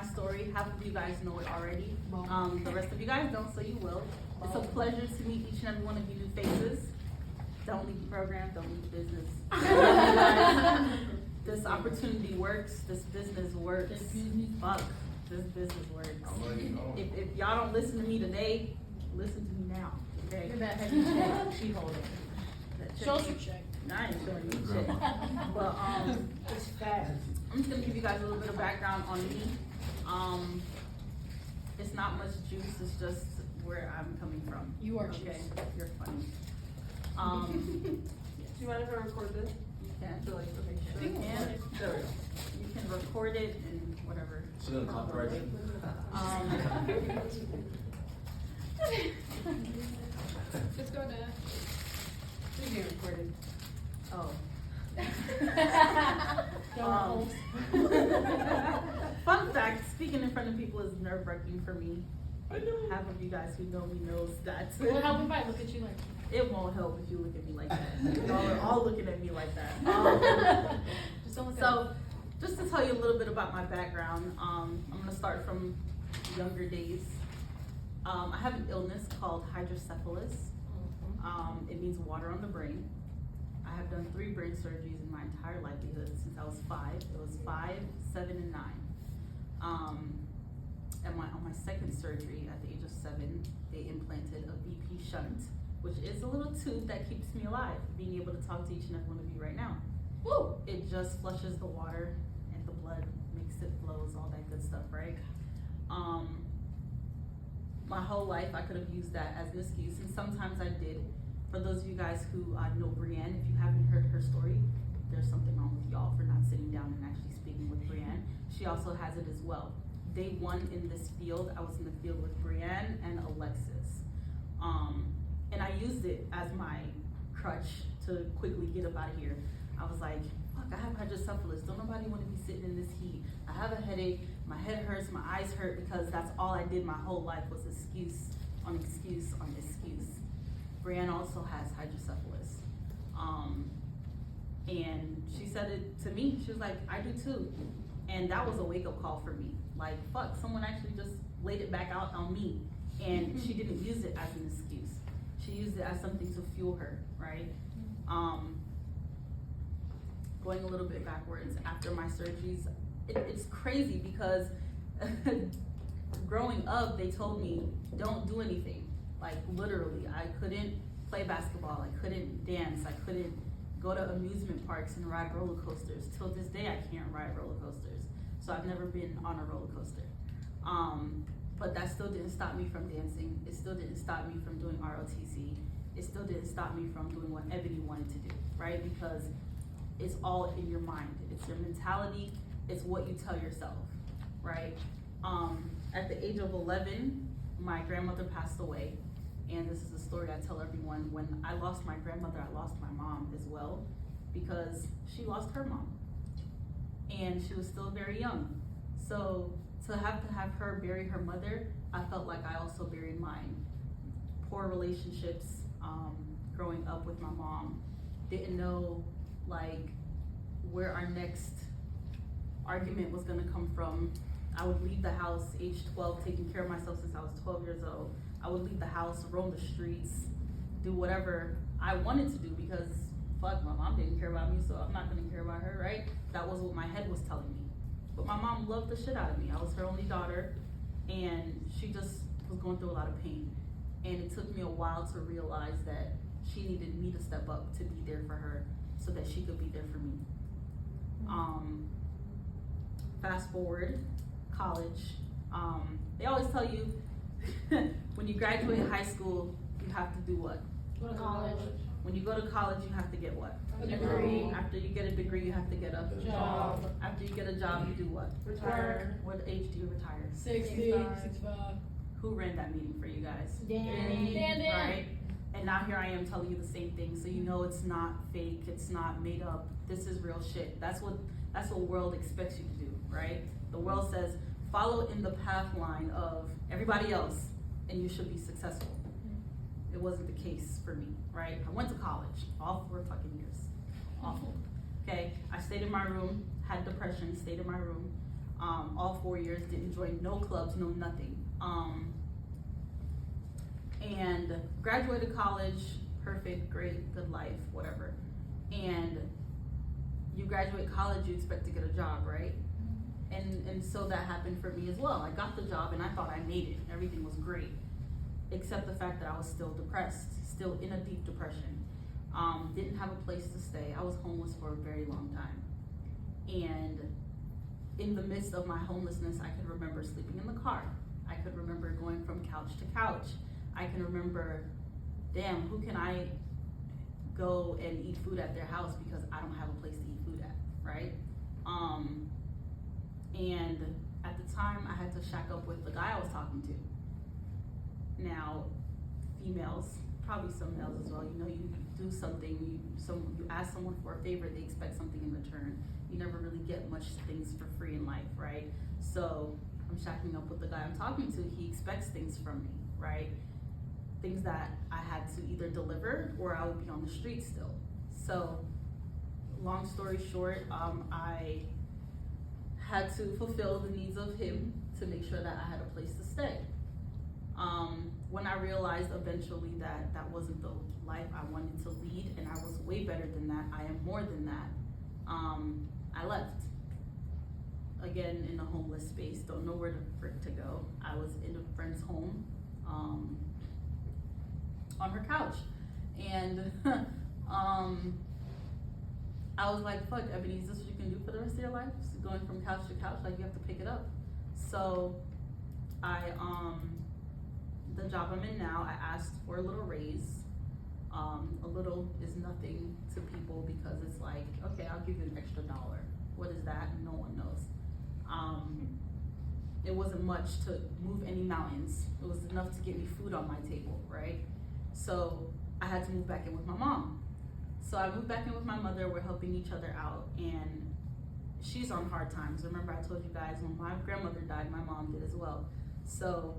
my story. Half of you guys know it already. The rest of you guys don't, so you will. It's a pleasure to meet each and every one of you new faces. Don't leave the program, don't leave the business. This opportunity works, this business works. Fuck, this business works. If y'all don't listen to me today, listen to me now. Okay? She holding. Show some check. I ain't showing you shit. But It's fast. I'm just gonna give you guys a little bit of background on me. It's not much juice, it's just where I'm coming from. You are okay? juice. You're funny. Do you mind if I record this? You can, so like, okay, sure you can. Sure. You can record it and whatever. She doesn't copyright it. Let's go to. She's being recorded. Oh. Don't Fun fact, speaking in front of people is nerve-wracking for me. I know. Half of you guys who know me knows that. Will it help if I look at you like It won't help if you look at me like that. Y'all are all looking at me like that. just don't look at So, just to tell you a little bit about my background, I'm gonna start from younger days. I have an illness called hydrocephalus. It means water on the brain. I have done 3 brain surgeries in my entire livelihood since I was 5. It was 5, 7, and 9. And on my second surgery at the age of 7, they implanted a BP shunt, which is a little tube that keeps me alive, being able to talk to each and every one of you right now. Woo! It just flushes the water and the blood, makes it flows, all that good stuff, right? My whole life I could have used that as an excuse, and sometimes I did. For those of you guys who know Brienne, if you haven't heard her story, there's something wrong with y'all for not sitting down and actually speaking with Brienne. She also has it as well. Day 1 in this field, I was in the field with Brienne and Alexis. And I used it as my crutch to quickly get up out of here. I was like, fuck, I have hydrocephalus. Don't nobody want to be sitting in this heat. I have a headache, my head hurts, my eyes hurt, because that's all I did my whole life was excuse on excuse on excuse. Brienne also has hydrocephalus. And she said it to me. She was like, I do too. And that was a wake-up call for me. Like, fuck, someone actually just laid it back out on me. And she didn't use it as an excuse. She used it as something to fuel her, right? Going a little bit backwards, after my surgeries, it's crazy because growing up, they told me, don't do anything. Like, literally, I couldn't play basketball, I couldn't dance, I couldn't go to amusement parks and ride roller coasters. Till this day, I can't ride roller coasters. So I've never been on a roller coaster. But that still didn't stop me from dancing. It still didn't stop me from doing ROTC. It still didn't stop me from doing what Ebony wanted to do, right? Because it's all in your mind. It's your mentality. It's what you tell yourself, right? At the age of 11, my grandmother passed away. And this is a story I tell everyone. When I lost my grandmother, I lost my mom as well, because she lost her mom. And she was still very young. So to have her bury her mother, I felt like I also buried mine. Poor relationships, growing up with my mom. Didn't know like where our next argument was gonna come from. I would leave the house age 12, taking care of myself since I was 12 years old. I would leave the house, roam the streets, do whatever I wanted to do, because fuck, my mom didn't care about me, so I'm not gonna care about her, right? That was what my head was telling me. But my mom loved the shit out of me. I was her only daughter, and she just was going through a lot of pain. And it took me a while to realize that she needed me to step up to be there for her so that she could be there for me. Fast forward, college. They always tell you when you graduate high school, you have to do what? Go to college. When you go to college, you have to get what? A degree. After you get a degree, you have to get a Job. After you get a job, you do what? Retire. What age do you retire? 60, 65. Who ran that meeting for you guys? Danny. Right? And now here I am telling you the same thing, so you know it's not fake, it's not made up. This is real shit. That's what world expects you to do, right? The world says follow in the path line of everybody else, and you should be successful. It wasn't the case for me, right? I went to college, all 4 fucking years. Awful. Okay, I stayed in my room, had depression, stayed in my room. all 4 years, didn't join no clubs, no nothing. And graduated college, perfect, great, good life, whatever. And you graduate college, you expect to get a job, right? And so that happened for me as well. I got the job and I thought I made it. Everything was great. Except the fact that I was still depressed, still in a deep depression. Didn't have a place to stay. I was homeless for a very long time. And in the midst of my homelessness, I can remember sleeping in the car. I could remember going from couch to couch. I can remember, damn, who can I go and eat food at their house because I don't have a place to eat food at, right? And at the time, I had to shack up with the guy I was talking to. Now, females, probably some males as well, you know, you do something, you ask someone for a favor, they expect something in return. You never really get much things for free in life, right? So I'm shacking up with the guy I'm talking to, he expects things from me, right? Things that I had to either deliver or I would be on the street still. So long story short, I had to fulfill the needs of him to make sure that I had a place to stay. When I realized eventually that that wasn't the life I wanted to lead and I was way better than that, I am more than that, I left. Again, in a homeless space, don't know where the frick to go. I was in a friend's home, on her couch. And I was like, fuck, Ebony, is this what you can do for the rest of your life? Just going from couch to couch, like you have to pick it up. So the job I'm in now, I asked for a little raise. A little is nothing to people because it's like, okay, I'll give you an extra $1. What is that? No one knows. It wasn't much to move any mountains. It was enough to get me food on my table, right? So I had to move back in with my mom. So I moved back in with my mother, we're helping each other out, and she's on hard times. Remember I told you guys when my grandmother died, my mom did as well. So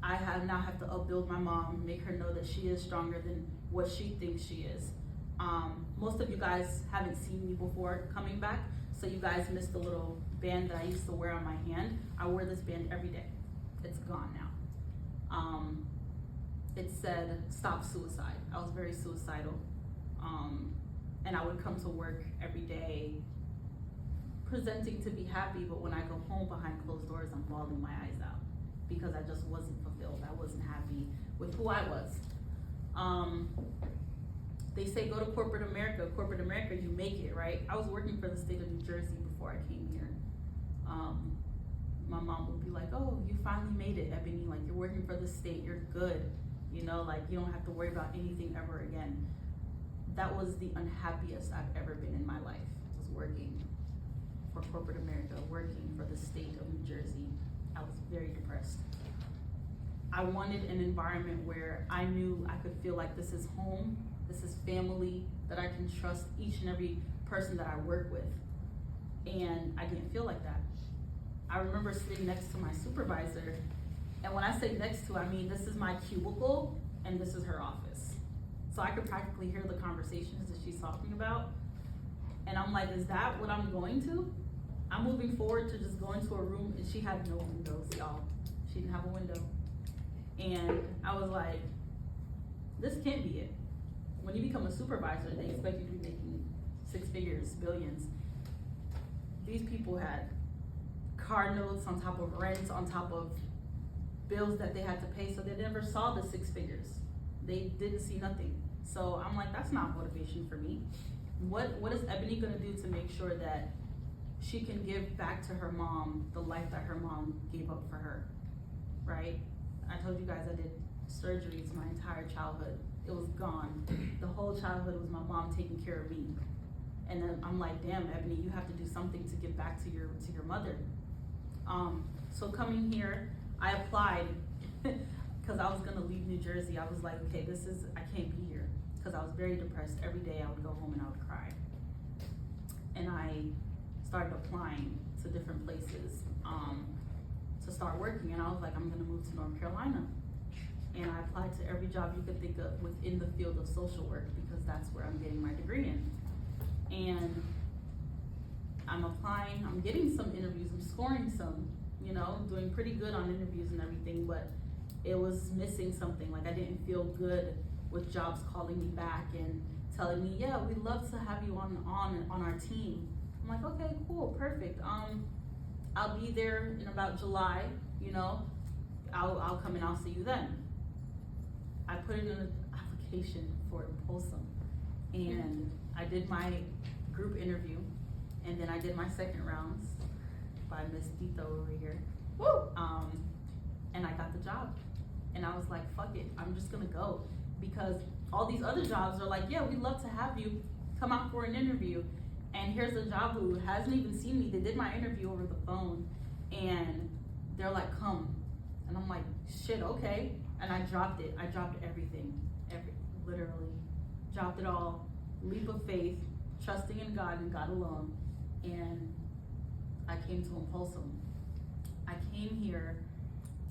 I now have to upbuild my mom, make her know that she is stronger than what she thinks she is. Most of you guys haven't seen me before coming back, so you guys missed the little band that I used to wear on my hand. I wear this band every day. It's gone now. It said, stop suicide. I was very suicidal. And I would come to work every day presenting to be happy, but when I go home behind closed doors, I'm bawling my eyes out because I just wasn't fulfilled. I wasn't happy with who I was. They say go to corporate America, you make it, right? I was working for the state of New Jersey before I came here. My mom would be like, oh, you finally made it, Ebony, like you're working for the state, you're good. You know, like you don't have to worry about anything ever again. That was the unhappiest I've ever been in my life, was working for corporate America, working for the state of New Jersey. I was very depressed. I wanted an environment where I knew I could feel like this is home, this is family, that I can trust each and every person that I work with. And I didn't feel like that. I remember sitting next to my supervisor, and when I say next to, I mean this is my cubicle and this is her office. So I could practically hear the conversations that she's talking about. And I'm like, is that what I'm going to? I'm moving forward to just go into a room, and she had no windows, y'all. She didn't have a window. And I was like, this can't be it. When you become a supervisor, they expect you to be making 6 figures, billions. These people had car notes on top of rents, on top of bills that they had to pay, so they never saw the 6 figures. They didn't see nothing. So I'm like, that's not motivation for me. What is Ebony gonna do to make sure that she can give back to her mom the life that her mom gave up for her, right? I told you guys I did surgeries my entire childhood. It was gone. The whole childhood was my mom taking care of me. And then I'm like, damn, Ebony, you have to do something to give back to your mother. So coming here, I applied because I was gonna leave New Jersey. I was like, okay, I can't be here, because I was very depressed. Every day I would go home and I would cry. And I started applying to different places to start working, and I was like, I'm gonna move to North Carolina. And I applied to every job you could think of within the field of social work, because that's where I'm getting my degree in. And I'm applying, I'm getting some interviews, I'm scoring some, you know, doing pretty good on interviews and everything, but it was missing something. Like I didn't feel good with jobs calling me back and telling me, yeah, we'd love to have you on our team. I'm like, okay, cool, perfect. I'll be there in about July, you know, I'll come and I'll see you then. I put in an application for Impulsum, and I did my group interview, and then I did my second rounds by Miss Dita over here. Woo! And I got the job. And I was like, fuck it, I'm just gonna go. Because all these other jobs are like, yeah, we'd love to have you come out for an interview. And here's a job who hasn't even seen me. They did my interview over the phone, and they're like, come. And I'm like, shit, okay. And I dropped it. I dropped everything. Literally. Dropped it all. Leap of faith, trusting in God and God alone. And I came to Impulsum. I came here,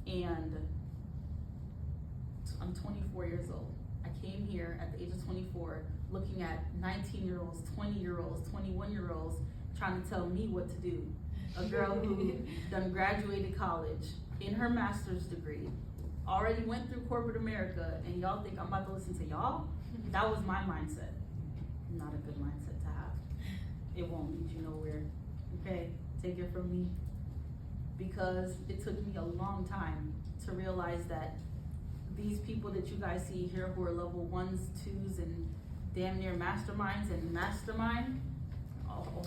and I'm 24 years old. I came here at the age of 24, looking at 19-year-olds, 20-year-olds, 21-year-olds, trying to tell me what to do. A girl who done graduated college, in her master's degree, already went through corporate America, and y'all think I'm about to listen to y'all? That was my mindset. Not a good mindset to have. It won't lead you nowhere, okay? Take it from me. Because it took me a long time to realize that these people that you guys see here who are level 1s, 2s, and damn near masterminds and mastermind,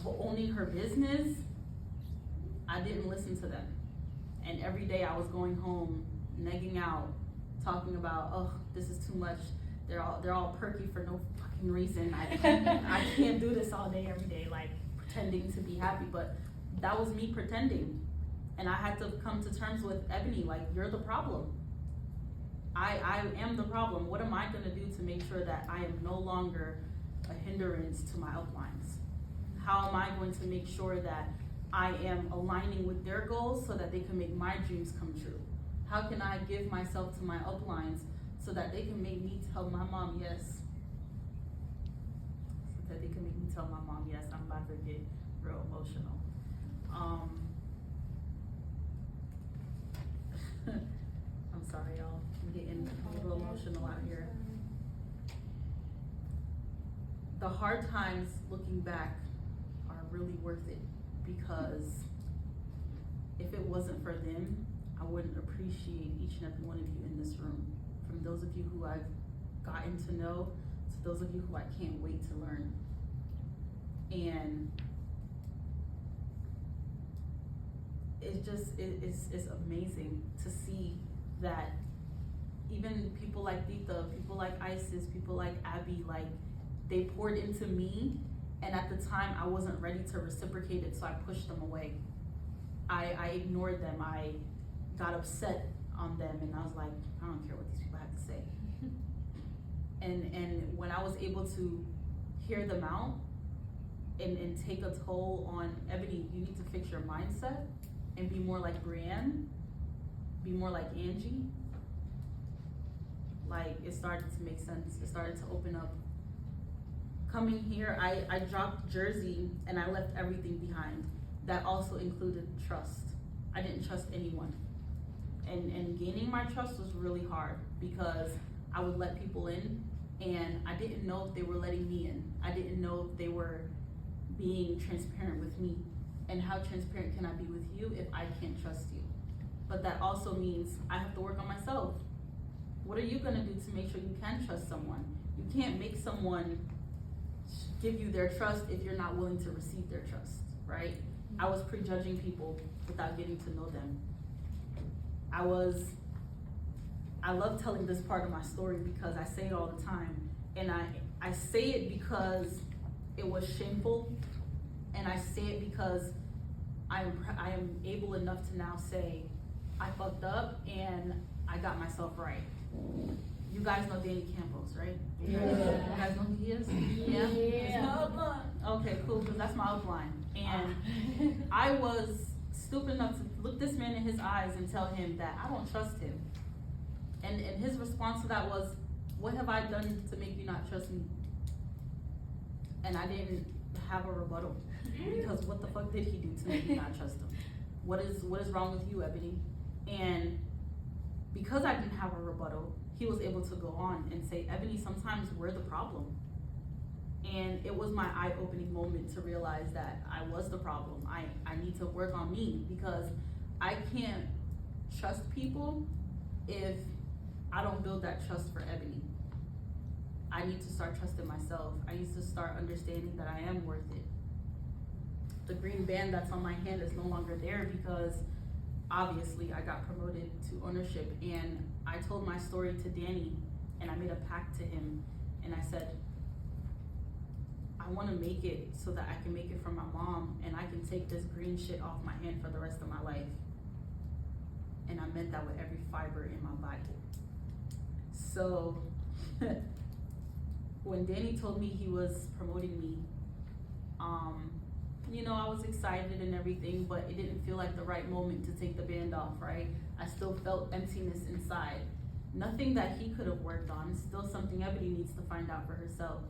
owning her business, I didn't listen to them. And every day I was going home, negging out, talking about, oh, this is too much. They're all perky for no fucking reason. I can't do this all day, every day, like pretending to be happy. But that was me pretending. And I had to come to terms with Ebony, like, you're the problem. I am the problem. What am I gonna do to make sure that I am no longer a hindrance to my uplines? How am I going to make sure that I am aligning with their goals so that they can make my dreams come true? How can I give myself to my uplines so that they can make me tell my mom yes? So that they can make me tell my mom yes. I'm about to get real emotional. I'm sorry, y'all. I'm getting a little emotional out here. The hard times, looking back, are really worth it, because if it wasn't for them, I wouldn't appreciate each and every one of you in this room. From those of you who I've gotten to know, to those of you who I can't wait to learn. And it's amazing to see that even people like Dita, people like Isis, people like Abby, like, they poured into me, and at the time I wasn't ready to reciprocate it, so I pushed them away. I ignored them. I got upset on them, and I was like, I don't care what these people have to say. And when I was able to hear them out and take a toll on, Ebony, you need to fix your mindset and be more like Brienne, be more like Angie. Like, it started to make sense. It started to open up. Coming here, I dropped Jersey and I left everything behind. That also included trust. I didn't trust anyone. And gaining my trust was really hard, because I would let people in and I didn't know if they were letting me in. I didn't know if they were being transparent with me. And how transparent can I be with you if I can't trust you? But that also means I have to work on myself. What are you gonna do to make sure you can trust someone? You can't make someone give you their trust if you're not willing to receive their trust, right? I was prejudging people without getting to know them. I love telling this part of my story because I say it all the time. And I say it because it was shameful. And I say it because I am able enough to now say, I fucked up and I got myself right. You guys know Danny Campos, right? Yeah. You guys know who he is? Yeah? Yeah. Okay, cool, because that's my outline. And I was stupid enough to look this man in his eyes and tell him that I don't trust him. And his response to that was, what have I done to make you not trust me? And I didn't have a rebuttal. Because what the fuck did he do to make me not trust him? What is wrong with you, Ebony? And because I didn't have a rebuttal, he was able to go on and say, Ebony, sometimes we're the problem. And it was my eye-opening moment to realize that I was the problem. I need to work on me, because I can't trust people if I don't build that trust for Ebony. I need to start trusting myself. I need to start understanding that I am worth it. The green band that's on my hand is no longer there because obviously I got promoted to ownership, and I told my story to Danny, and I made a pact to him, and I said, I want to make it so that I can make it for my mom, and I can take this green shit off my hand for the rest of my life. And I meant that with every fiber in my body. So when Danny told me he was promoting me, you know, I was excited and everything, but it didn't feel like the right moment to take the band off, right? I still felt emptiness inside. Nothing that he could have worked on, still something Ebony needs to find out for herself.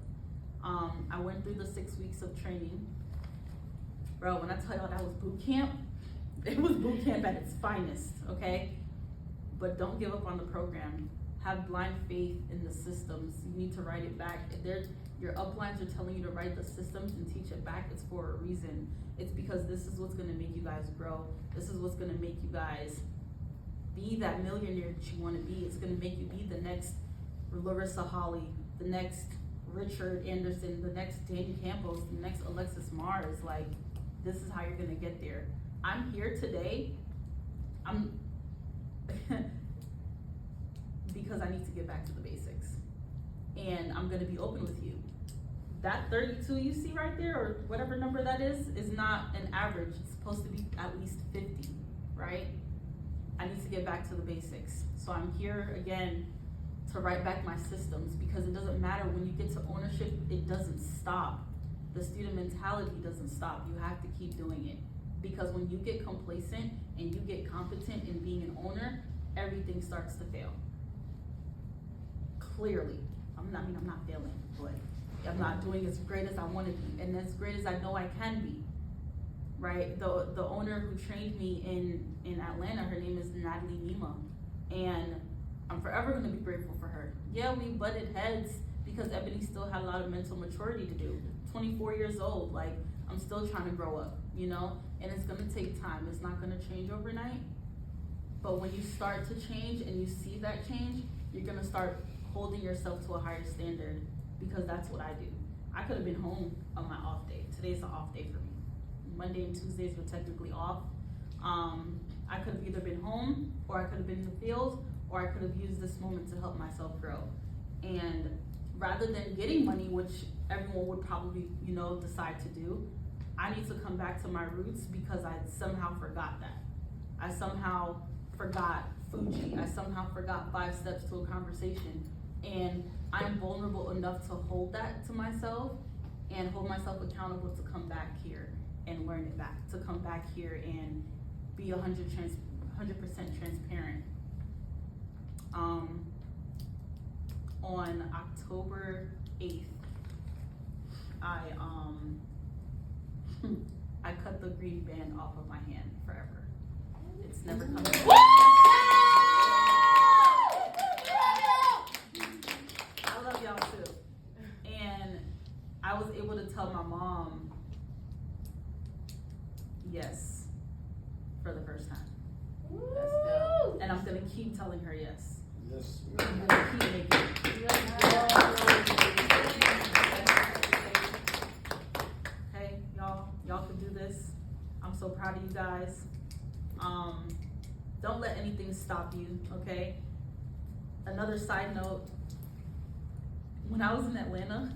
I went through the 6 weeks of training. Bro, when I tell y'all that was boot camp, it was boot camp at its finest, okay? But don't give up on the program. Have blind faith in the systems. You need to write it back. If your uplines are telling you to write the systems and teach it back, it's for a reason. It's because this is what's gonna make you guys grow. This is what's gonna make you guys be that millionaire that you wanna be. It's gonna make you be the next Larissa Holly, the next Richard Anderson, the next Danny Campos, the next Alexis Mars. Like, this is how you're gonna get there. I'm here today, because I need to get back to the basics. And I'm gonna be open with you. That 32 you see right there, or whatever number that is not an average. It's supposed to be at least 50, right? I need to get back to the basics. So I'm here again to write back my systems, because it doesn't matter when you get to ownership, it doesn't stop. The student mentality doesn't stop. You have to keep doing it. Because when you get complacent and you get competent in being an owner, everything starts to fail. Clearly, I'm not failing, but I'm not doing as great as I want to be, and as great as I know I can be, right? The owner who trained me in Atlanta, her name is Natalie Nima, and I'm forever gonna be grateful for her. Yeah, we butted heads because Ebony still had a lot of mental maturity to do. 24 years old, like, I'm still trying to grow up, you know? And it's gonna take time. It's not gonna change overnight. But when you start to change and you see that change, you're gonna start holding yourself to a higher standard, because that's what I do. I could have been home on my off day. Today's an off day for me. Monday and Tuesdays were technically off. I could have either been home, or I could have been in the field, or I could have used this moment to help myself grow. And rather than getting money, which everyone would probably, you know, decide to do, I need to come back to my roots, because I somehow forgot that. I somehow forgot Fuji. I somehow forgot 5 steps to a conversation. And I'm vulnerable enough to hold that to myself and hold myself accountable to come back here and learn it back, to come back here and be 100% transparent. On October 8th, I cut the green band off of my hand forever. It's never coming back. I love y'all too. And I was able to tell my mom yes for the first time. And I'm gonna keep telling her yes. Yes. I'm gonna keep making it. Hey, y'all can do this. I'm so proud of you guys. Don't let anything stop you, okay? Another side note, when I was in Atlanta,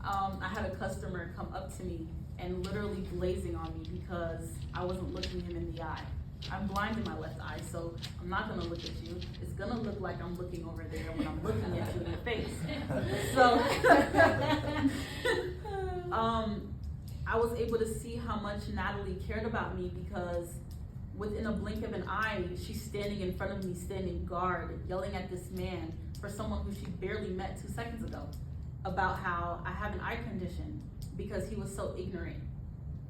I had a customer come up to me and literally blazing on me because I wasn't looking him in the eye. I'm blind in my left eye, so I'm not gonna look at you. It's gonna look like I'm looking over there when I'm looking at you in the face. So, I was able to see how much Natalie cared about me, because within a blink of an eye, she's standing in front of me, standing guard, yelling at this man for someone who she barely met 2 seconds ago about how I have an eye condition, because he was so ignorant.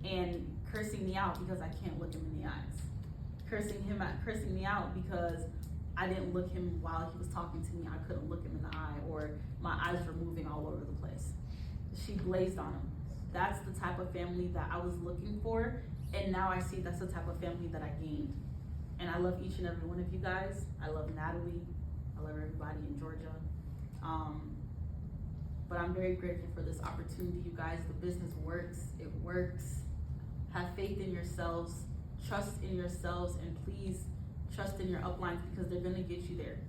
and cursing me out because I can't look him in the eyes. Cursing me out because I didn't look him while he was talking to me. I couldn't look him in the eye, or my eyes were moving all over the place. She blazed on him. That's the type of family that I was looking for, and now I see that's the type of family that I gained. And I love each and every one of you guys. I love Natalie. I love everybody in Georgia. But I'm very grateful for this opportunity, you guys. The business works. It works. Have faith in yourselves. Trust in yourselves, and please trust in your uplines, because they're gonna get you there.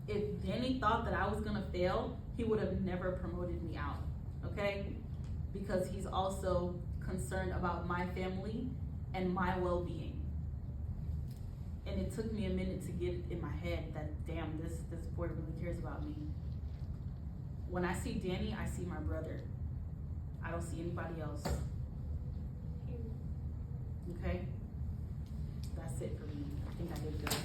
If Danny thought that I was gonna fail, he would have never promoted me out, okay? Because he's also concerned about my family and my well-being. And it took me a minute to get it in my head that, damn, this boy really cares about me. When I see Danny, I see my brother. I don't see anybody else. Okay? That's it for me. I think I did good.